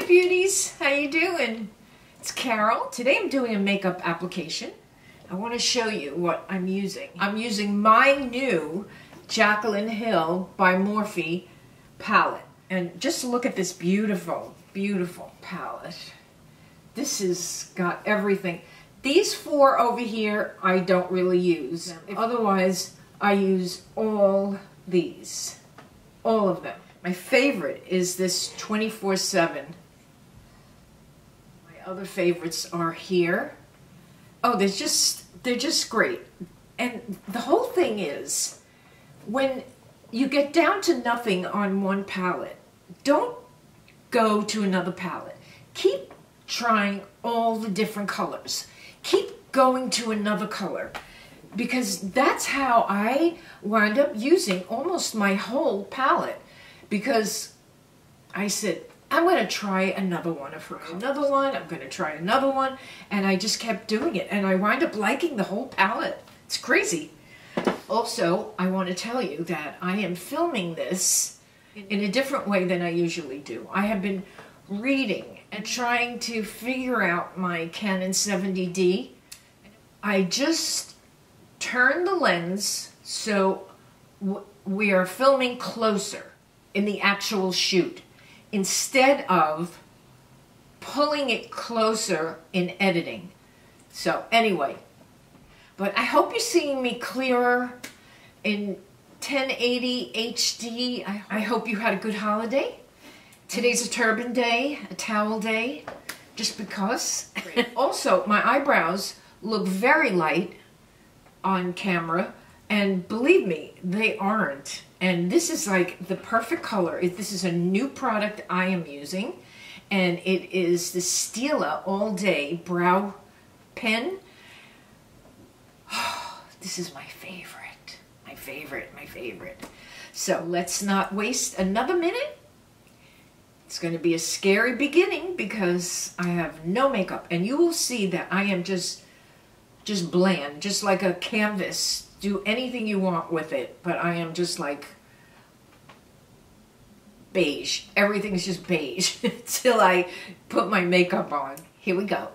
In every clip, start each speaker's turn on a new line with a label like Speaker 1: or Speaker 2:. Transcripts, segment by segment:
Speaker 1: beauties, how you doing? It's Carol. Today I'm doing a makeup application. I want to show you what I'm using. I'm using my new JACLYN Hill by MORPHE palette. And just look at this beautiful, beautiful palette. This has got everything. These four over here I don't really use. Otherwise, I use all these. All of them. My favorite is this 24/7. My other favorites are here. Oh, they're just great. And the whole thing is, when you get down to nothing on one palette, don't go to another palette. Keep trying all the different colors. Keep going to another color. Because that's how I wound up using almost my whole palette. Because I said, I'm going to try another one of her colors. Another one, I'm going to try another one. And I just kept doing it. And I wound up liking the whole palette. It's crazy. Also, I want to tell you that I am filming this in a different way than I usually do. I have been reading and trying to figure out my Canon 70D. I just turned the lens so we are filming closer in the actual shoot instead of pulling it closer in editing. So anyway, but I hope you're seeing me clearer in 1080 HD. I hope you had a good holiday. Today's a turban day, a towel day, just because. Also, my eyebrows look very light on camera, and believe me, they aren't. And this is like the perfect color. This is a new product I am using, and it is the Stila All Day Brow Pen. Oh, this is my favorite, my favorite, my favorite. So let's not waste another minute. It's going to be a scary beginning because I have no makeup, and you will see that I am just bland, just like a canvas. Do anything you want with it, but I am just like beige. Everything's just beige until I put my makeup on. Here we go.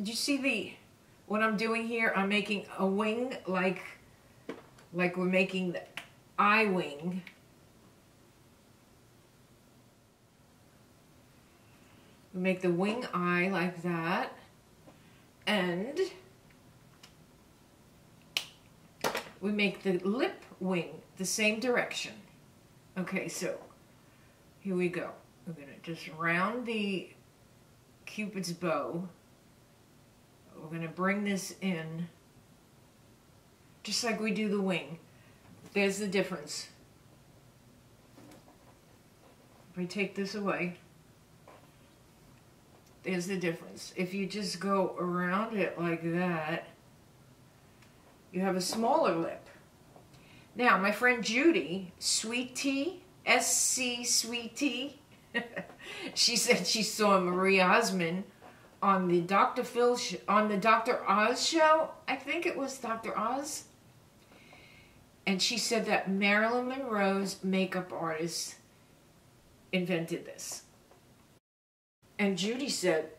Speaker 1: did you see what I'm doing here? I'm making a wing like we're making the eye wing. We make the wing eye like that, and we make the lip wing the same direction. Okay, so here we go. We're gonna just round the Cupid's bow. We're gonna bring this in just like we do the wing. There's the difference. If I take this away, there's the difference. If you just go around it like that, you have a smaller lip. Now, my friend Judy, SCSWEATTEA, SCSWEATTEA, she said she saw Maria Osmond on the Dr. Oz show. I think it was Dr. Oz. And she said that Marilyn Monroe's makeup artist invented this. And Judy said,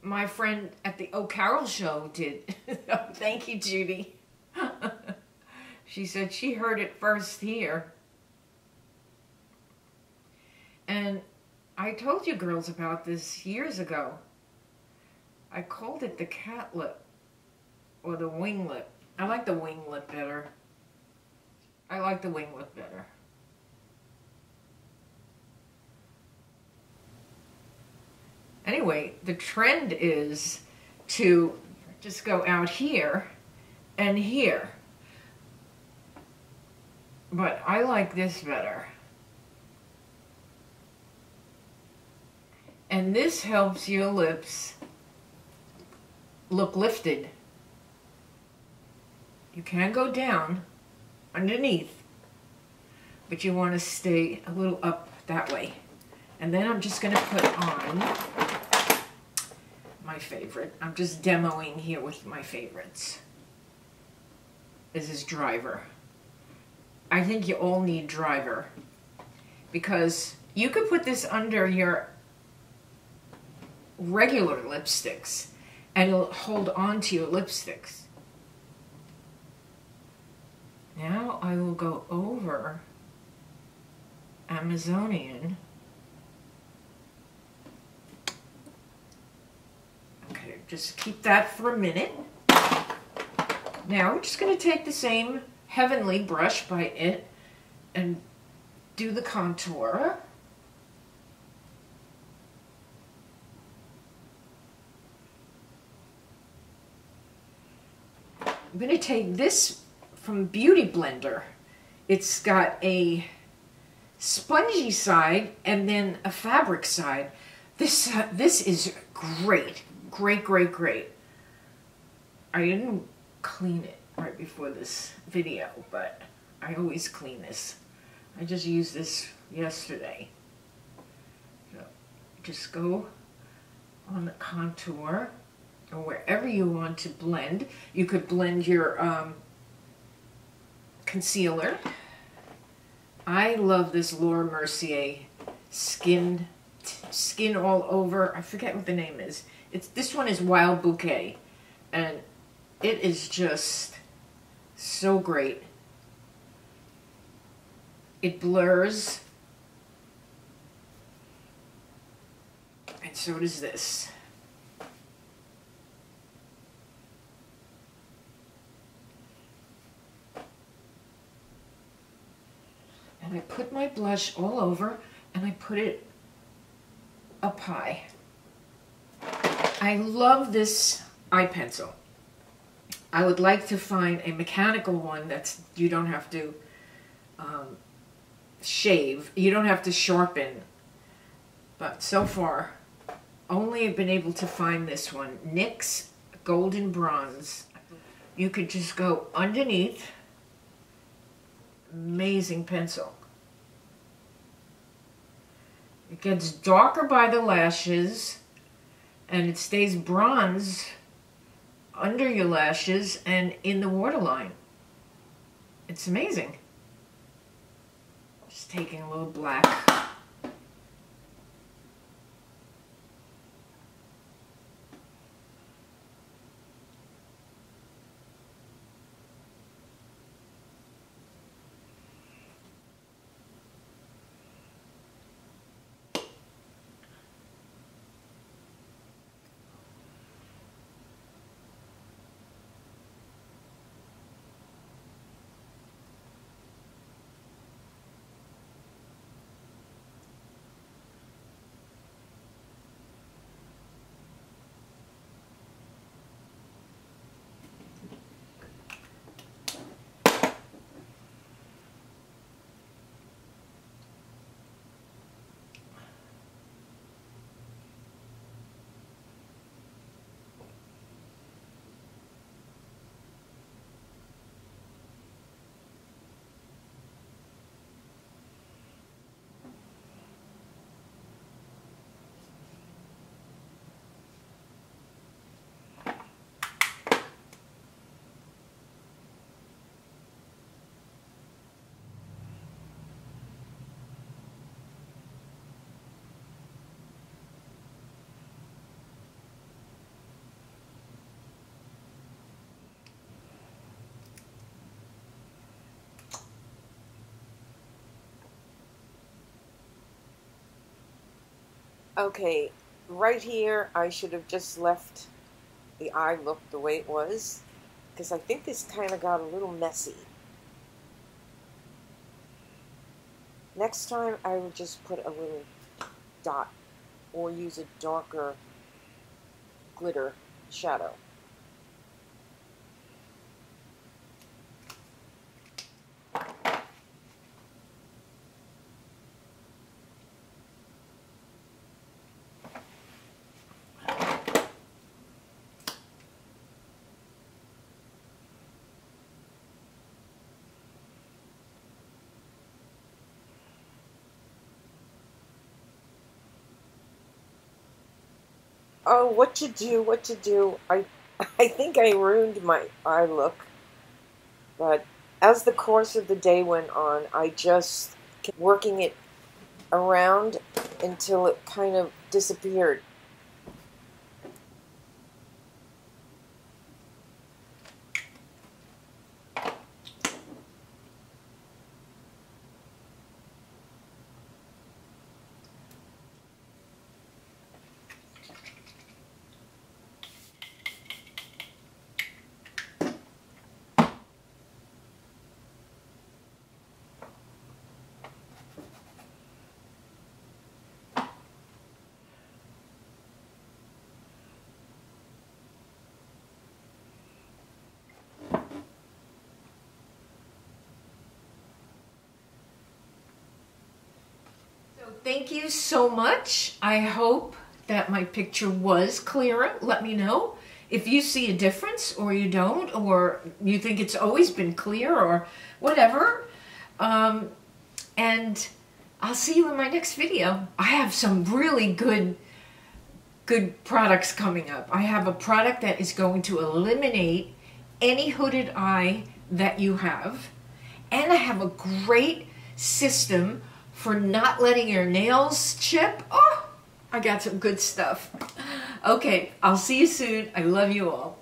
Speaker 1: my friend at the O'Carroll show did. Thank you, Judy. She said she heard it first here. And I told you girls about this years ago. I called it the cat lip or the wing lip. I like the wing lip better. I like the wing lip better. Anyway, the trend is to just go out here and here. But I like this better. And this helps your lips look lifted. You can go down underneath, but you want to stay a little up that way. And then I'm just going to put on my favorite. I'm just demoing here with my favorites. This is Driver. I think you all need Driver because you could put this under your regular lipsticks and it'll hold on to your lipsticks. Now I will go over Amazonian. Okay, just keep that for a minute. Now we're just going to take the same Heavenly brush by it and do the contour. I'm going to take this from Beauty Blender. It's got a spongy side and then a fabric side. This is great. Great, great, great. I didn't clean it right before this video, but I always clean this. I just used this yesterday. So just go on the contour or wherever you want to blend. You could blend your concealer. I love this Laura Mercier skin all over. I forget what the name is. This one is Wild Bouquet, and it is just so great. It blurs, and so does this. And I put my blush all over, and I put it up high. I love this eye pencil. I would like to find a mechanical one that's you don't have to shave, you don't have to sharpen. But so far, only have been able to find this one, NYX Golden Bronze. You could just go underneath. Amazing pencil. It gets darker by the lashes, and it stays bronze under your lashes and in the waterline. It's amazing. Just taking a little black.
Speaker 2: Okay, right here I should have just left the eye look the way it was, because I think this kind of got a little messy. Next time I would just put a little dot or use a darker glitter shadow. Oh, what to do, what to do. I think I ruined my eye look, but as the course of the day went on, I just kept working it around until it kind of disappeared.
Speaker 1: Thank you so much. I hope that my picture was clearer. Let me know if you see a difference or you don't, or you think it's always been clear or whatever. And I'll see you in my next video. I have some really good products coming up. I have a product that is going to eliminate any hooded eye that you have. And I have a great system for not letting your nails chip. Oh, I got some good stuff. Okay, I'll see you soon. I love you all.